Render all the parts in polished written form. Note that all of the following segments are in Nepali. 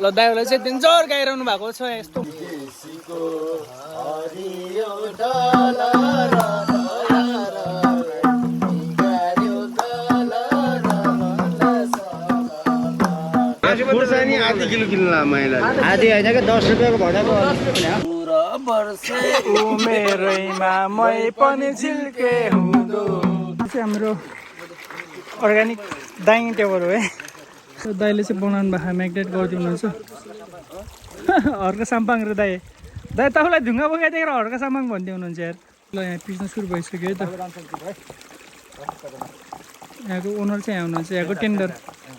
ल दाइले चाहिँ डेन्जर गाइरहनु भएको छ यस्तो खुर्सानी आधी किलो किन्नु मैले आधी होइन कि 10 रुपियाँको भनेको पुरा वर्षे उमेरैमा मै पनि झिल्के हुँदो हाम्रो अर्ग्यानिक डाइनिङ टेबल हो है दाइले चाहिँ बनाउनु भएको म्याग्नेट गरिदिनु हुनुहुन्छ हर्का साम्पाङ र दाइ तपाईँलाई ढुङ्गा बोकाइदिएर हर्का साम्पाङ भन्दै हुनुहुन्छ यार ल यहाँ पिच्न सुरु भइसक्यो है त यहाँको ओनर चाहिँ यहाँ हुनुहुन्छ यहाँको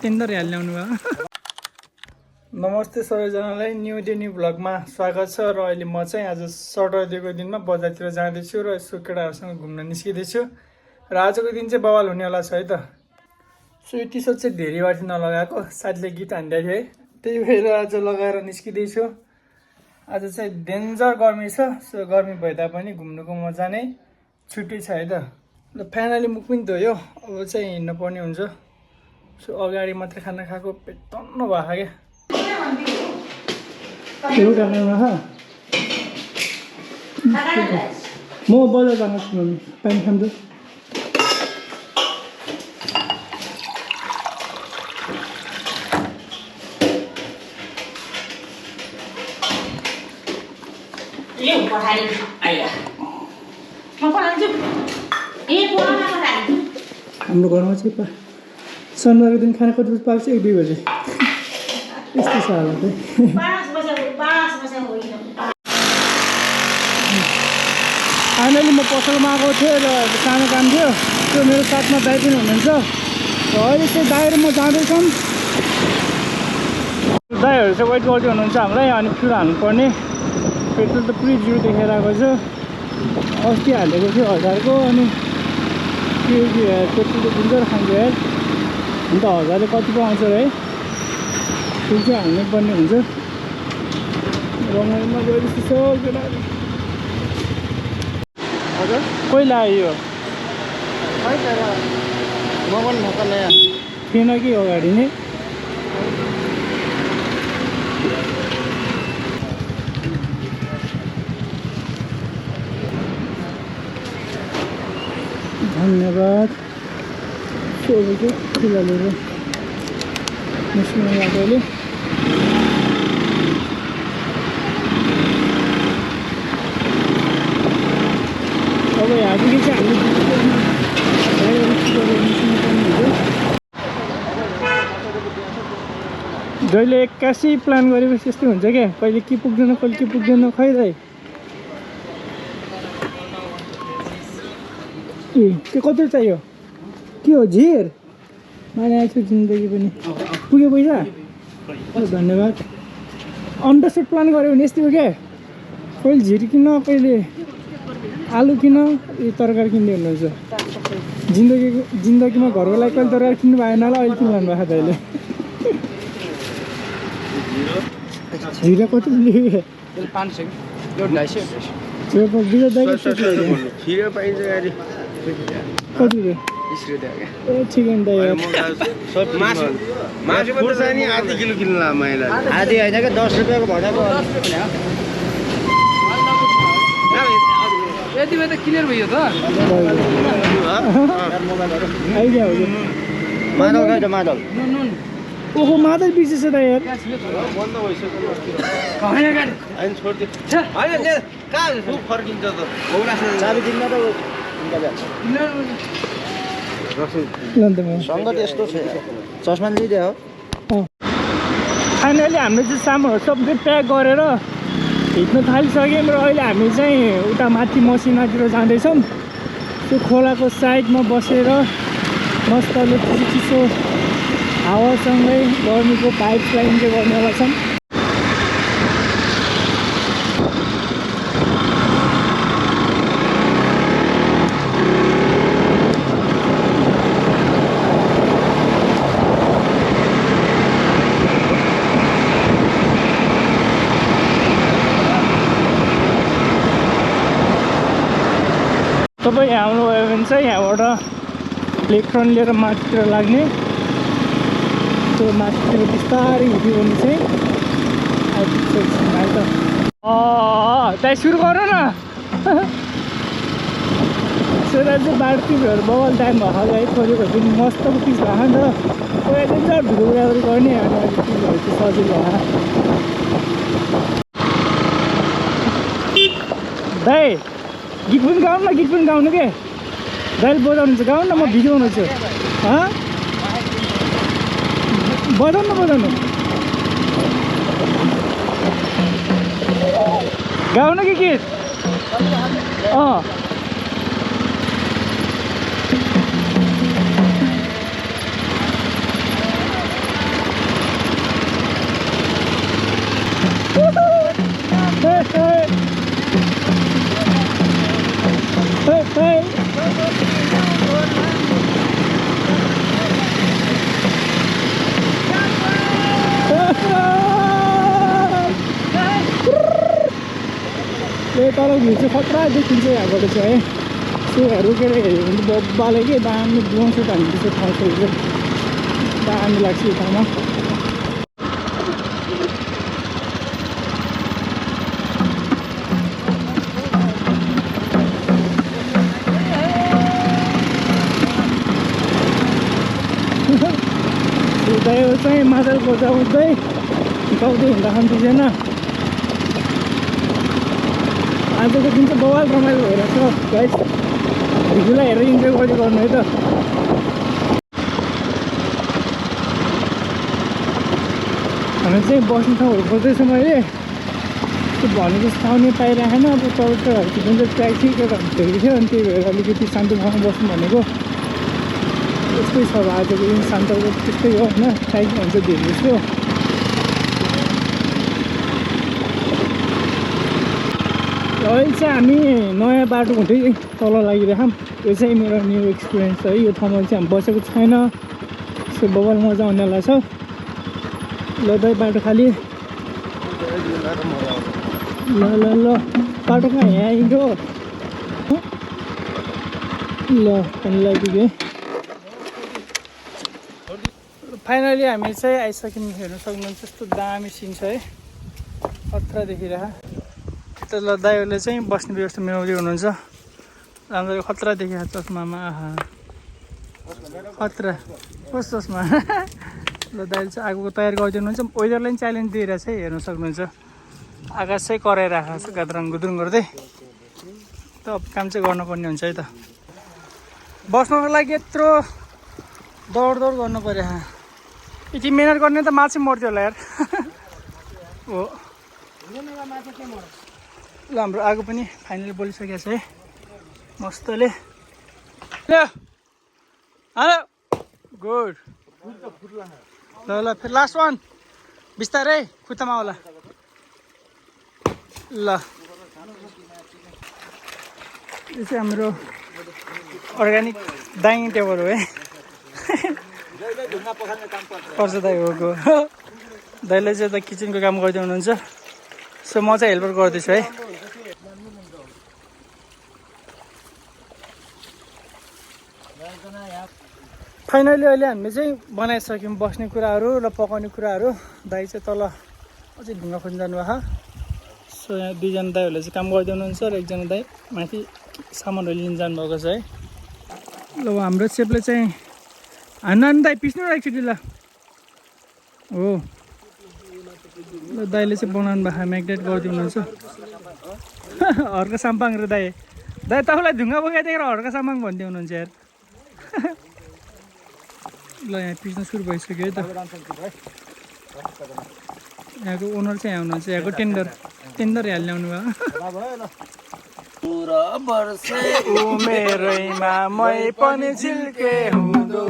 टेन्डर हाल्ने आउनु भयो नमस्ते सबैजनालाई न्यू डे न्यू भ्लगमा स्वागत छ र अहिले म चाहिँ आज सटरडेको दिनमा बजारतिर जाँदैछु र यसो केटाहरूसँग घुम्न निस्किँदैछु र आजको दिन चाहिँ बवाल हुनेवाला छ है त सो यो टी सर्ट चाहिँ धेरै वाटी नलगाएको साथीले गीत हान्दै थियो है त्यही भएर आज लगाएर निस्किँदैछु आज चाहिँ डेन्जर गर्मी छ सो गर्मी भए तापनि घुम्नुको मजा नै छुट्टै छ है त ल फाइनली मुख पनि धोयो अब चाहिँ हिँड्न पर्ने हुन्छ सो अगाडि मात्रै खाना खाएको पेट तन्न भएको क्या म बजार जानु छु पानी खान्छु हाम्रो घरमा चाहिँ शनिबारको दिन खाना कति बजी पाक्छ 1-2 बजे यस्तो छ हालत है फाइनली म पसलमा आएको थिएँ र सानो काम थियो त्यो मेरो साथमा दाइ पनि हुनुहुन्छ र अहिले चाहिँ दाइ र म जाँदैछौँ दाइहरू चाहिँ वेट गर्दै हुनुहुन्छ हामीलाई अनि फ्युल हाल्नुपर्ने पेट्रोल त पुरै जिरो देखेर आएको छ अस्ति हालेको थियो 1000को अनि त्यो पेट्रोल त डेन्जर खान्छ यार अन्त 1000ले कति पो आउँछ है त्यो चाहिँ हाल्नै पर्ने हुन्छ रमाइलोमा गएपछि सक्दैन हजुर कोही लाग्यो यो थिएन कि अगाडि नै धन्यवाद सोधेको फिलहाल निस्किनु लाग्यो अहिले अब यहाँदेखि चाहिँ जहिले 81 प्लान गरेपछि यस्तै हुन्छ क्या कहिले के पुग्दैन कहिले के पुग्दैन खै दाइ ए के कति चाहियो के हो झिर मैले आएको छु जिन्दगी पनि पुग्यो पैसा धन्यवाद अन्डरसुट प्लान गऱ्यो भने यस्तै हो क्या कहिले झिर किन कहिले आलु किन यो तरकारी किन्दै हुनुहुन्छ जिन्दगीमा घरको लागि कहिले तरकारी किन्नु भएन होला अहिले किन्नु भएको दाइले झिरा कति लेख्यो 500 कति चिकन खुर्सानी आधी किलो किन्नु मैले आधी होइन कि 10 रुपियाँको भनेको यति बेला त क्लियर भयो त आइडिया हो मादल खाइ त मादल ओहो मादल बिर्सेछ त यार बन्द भइसक्यो फर्किन्छ त चाबी दिन्न त सङ्गत यस्तो छ चस्मा लिइदियो फाइनली हामीले चाहिँ सामानहरू सबै प्याक गरेर हिँड्न थालिसक्यौँ र अहिले हामी चाहिँ उता माथि मसिनातिर जाँदैछौँ त्यो खोलाको साइडमा बसेर मस्तले चिसो हावासँगै गर्मीको भाइब्सलाई इन्जोय गर्नेवाला छौँ तपाईँ यहाँ आउनुभयो भने चाहिँ यहाँबाट लेफ्ट लिएर माथितिर लाग्ने त्यो माथितिर बिस्तारै हिँड्यो भने चाहिँ त्यहाँ सुरु गर न सुरु चाहिँ बाटो तिमीहरू बवाल टाइम भएको है छोरीको दिन मस्तको पिस भएको नि त कोही चाहिँ भिडियोग्राफी गर्ने अनि तिमीहरू चाहिँ सजिलो दाइ गीत पनि गाउनु न गीत पनि गाउनु के दाइले बजाउनु चाहिँ गाउनु न म भिडियो बनाउँछु बजाउनु गाउनु कि गीत तल भ्यू चाहिँ खतरा देखिन्छ यहाँबाट चाहिँ है सुहरू के अरे हेऱ्यो भने बब्बाले के दामी बुझाउँछ त हामी त्यस्तो ठाउँहरू चाहिँ दामी लाग्छ यो ठाउँमा यो चाहिँ मादल बजाउँदै गाउँदै हिँड्दा खान्थिँदैन आजको दिन चाहिँ बवाल रमाइलो भइरहेछ गाइस भिडियोलाई हेरेर इन्जोय गर्दै गर्नु है त हामी चाहिँ बस्ने ठाउँहरू खोज्दैछौँ अहिले त्यो भनेको जस्तो ठाउँ नै पाइरहेन अब तपाईँहरूको जुन चाहिँ ट्र्याक थियो त्यो धेरै थियो अनि त्यही भएर अलिकति शान्त ठाउँमा बस्नु भनेको त्यस्तै छ अब आजको दिन शान्तको त्यस्तै हो होइन ट्र्याक हुन्छ धेरै जस्तो अहिले चाहिँ हामी नयाँ बाटो हुँदै तल लागिरहेछौँ यो चाहिँ मेरो न्यू एक्सपिरियन्स है यो ठाउँमा चाहिँ हामी बसेको छैन सो बबाल मजा आउनेवाला छ ल दाइ बाटो खाली ल ल ल बाटो कहाँ यहाँ आइगयो ल पानी लागिदियो फाइनली हामी चाहिँ आइसक्यौँ हेर्न सक्नुहुन्छ यस्तो दामी सिन छ है खतरा देखिरह ल दाइहरूले चाहिँ बस्ने व्यवस्था मिलाउँदै हुनुहुन्छ राम्रो खतरा देखिरहेको चस्मामा आहा खतरा कस चस्मा ल दाइले चाहिँ आगोको तयार गरिदिनु हुन्छ वेदरलाई पनि च्यालेन्ज दिइरहेछ है हेर्न सक्नुहुन्छ आकाश चाहिँ कराइरहेको छ गाद्राङ गुद्रुङ गर्दै त अब काम चाहिँ गर्नुपर्ने हुन्छ है त बस्नको लागि यत्रो दौड गर्नु पऱ्यो यति मिहिनेत गर्ने त माछा मर्थ्यो होला यार हो ल हाम्रो आगो पनि फाइनली बलिसकेको छ है मस्तले ल हेलो गुड ल ल फेरि लास्ट वान बिस्तारै खुट्टामा होला ल यो चाहिँ हाम्रो अर्ग्यानिक डाइनिङ टेबल हो है पर्छ दाइ हो दाइले चाहिँ त किचनको काम गर्दै हुनुहुन्छ सो म चाहिँ हेल्पर गर्दैछु है फाइनली अहिले हामीले चाहिँ बनाइसक्यौँ बस्ने कुराहरू र पकाउने कुराहरू दाइ चाहिँ तल अझै ढुङ्गा खोज्नु जानुभएको सो यहाँ दुईजना दाइहरूले चाहिँ काम गर्दै हुनुहुन्छ र एकजना दाइ माथि सामानहरू लिन जानुभएको छ है ल हाम्रो सेपले चाहिँ हान्न दाइ पिस्नु र एकचोटि ल हो ल दाइले चाहिँ बनाउनु भएको म्याग्नेट गरिदिनु हुनुहुन्छ हर्का साम्पाङ र दाइ तपाईँलाई ढुङ्गा बोकाइदिएर हर्का साम्पाङ भन्दै हुनुहुन्छ यार ल यहाँ पिस्न सुरु भइसक्यो है त यहाँको ओनर चाहिँ यहाँ हुनुहुन्छ यहाँको टेन्डर यहाँ ल्याउनु भयो उमेरैमा मै पनि झिल्के हुँदो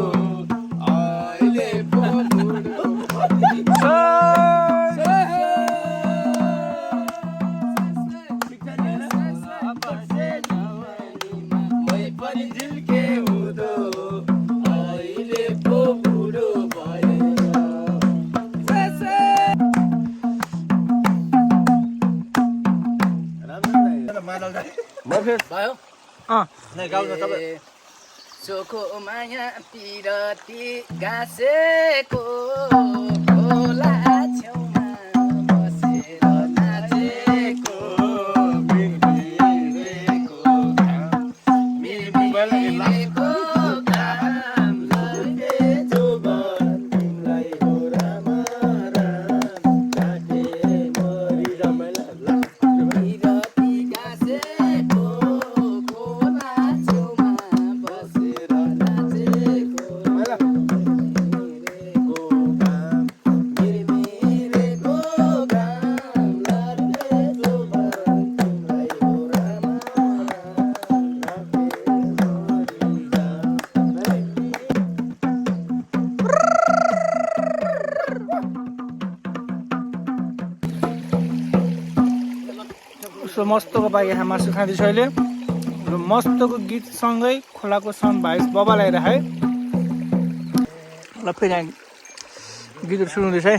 सोखो माया पिरती गाँसेको खोला छेउमा बसे सो मस्तको बागे मासु खाँदैछु अहिले र मस्तको गीतसँगै खोलाको साउन्ड भाइस बबालाइरहेको है ल फेरि गीतहरू सुरु हुँदैछ है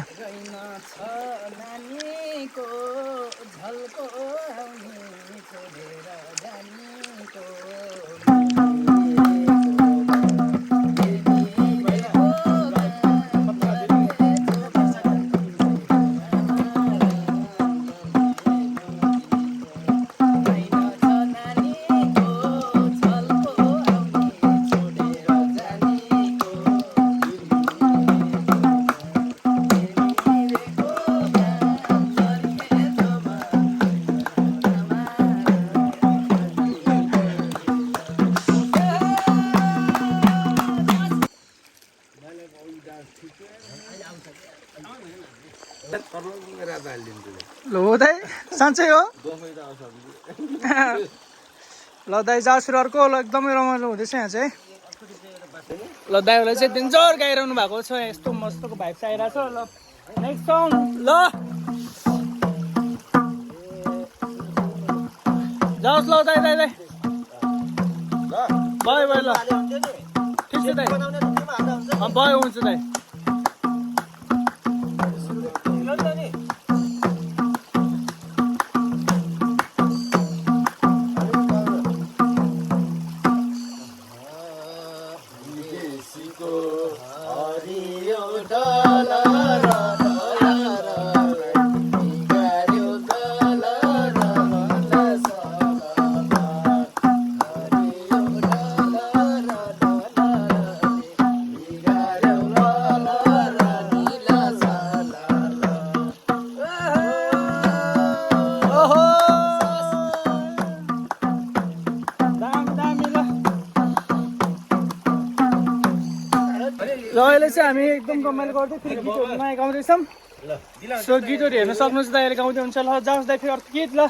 ल हो दाइ साँच्चै हो ल दाइ जाओस् फेरि अर्को ल एकदमै रमाइलो हुँदैछ यहाँ चाहिँ ल दाइहरूलाई चाहिँ डेन्जर गाइरहनु भएको छ यस्तो मस्तको भाइब चाहिरहेको छ ल नेक्स्ट सङ ल जाओस् ल दाइ दाइ दाइ भयो भयो ल ठिक छ दाइ भयो हुन्छ दाइ र अहिले चाहिँ हामी एकदम रमाइलो गर्दै फेरि गीतहरू नयाँ गाउँदैछौँ सो गीतहरू हेर्न सक्नुहुन्छ दाइले गाउँदै हुन्छ ल जाओस् दाइ फेरि अर्को गीत ल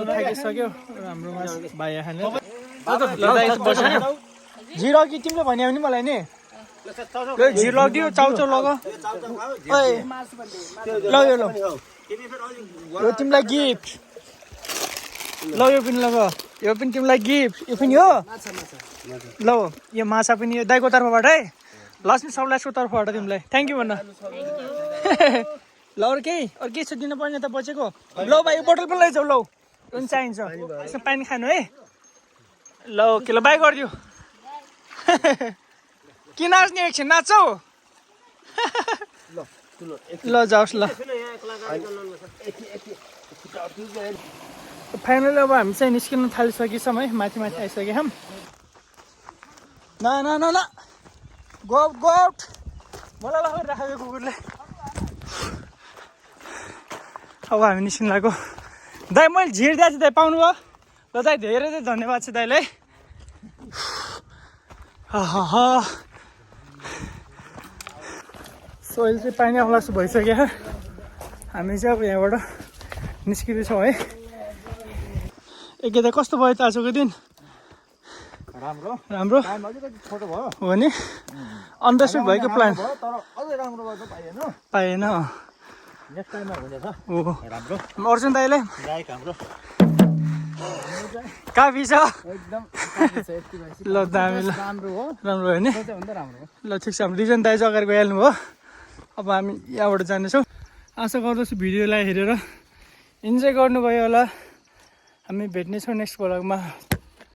थाकिसक्यो हाम्रो भाइ खाने झिरो कि तिमीले भन्यो भने मलाई नि झिरो लगिदियो चाउचाउ लग ल यो ल यो तिमीलाई गिफ्ट ल यो पनि लग यो पनि तिमीलाई गिफ्ट यो पनि हो ल यो माछा पनि यो दाइको तर्फबाट है लक्ष्मी सबलासको तर्फबाट तिमीलाई थ्याङ्क यू भन्न ल अरू केही छ दिनु पर्ने त बचेको ल भाइ यो बोतल पनि लैजाऊ ल पनि चाहिन्छ यसमा पानी खानु है ल ओके ल बाई गरिदियो के नाच्ने एकछिन नाच्छौ ल जाओस् ल फाइनली अब हामी चाहिँ निस्किन थालिसकेछौँ है माथि माथि आइसके हम न न न न गो आउट मलाई ल राखेको कुकुरले अब हामी निस्किन लागेको दाइ मैले झिर्दा चाहिँ दाइ पाउनु भयो ल दाइ धेरै धेरै धन्यवाद छ दाइलाई सो अहिले चाहिँ पानी आउला जस्तो भइसक्यो हामी चाहिँ अब यहाँबाट निस्किँदैछौँ है एकदा कस्तो भयो त आजको दिन राम्रो राम्रो छोटो भयो हो नि अन्डरस्ट्यान्ड भएको प्लान पाएन नेक्स्ट टाइममा हुनेछ ओहो राम्रो अर्जुन दाइले गायक हाम्रो काफी छ एकदम ल दामी ल राम्रो हो राम्रो हो नि भन्दा राम्रो हो ल ठिक छ हाम्रो दुईजना दाइ चाहिँ अगाडि गइहाल्नु भयो अब हामी यहाँबाट जानेछौँ आशा गर्दछु भिडियोलाई हेरेर इन्जोय गर्नुभयो होला हामी भेट्नेछौँ नेक्स्ट भ्लगमा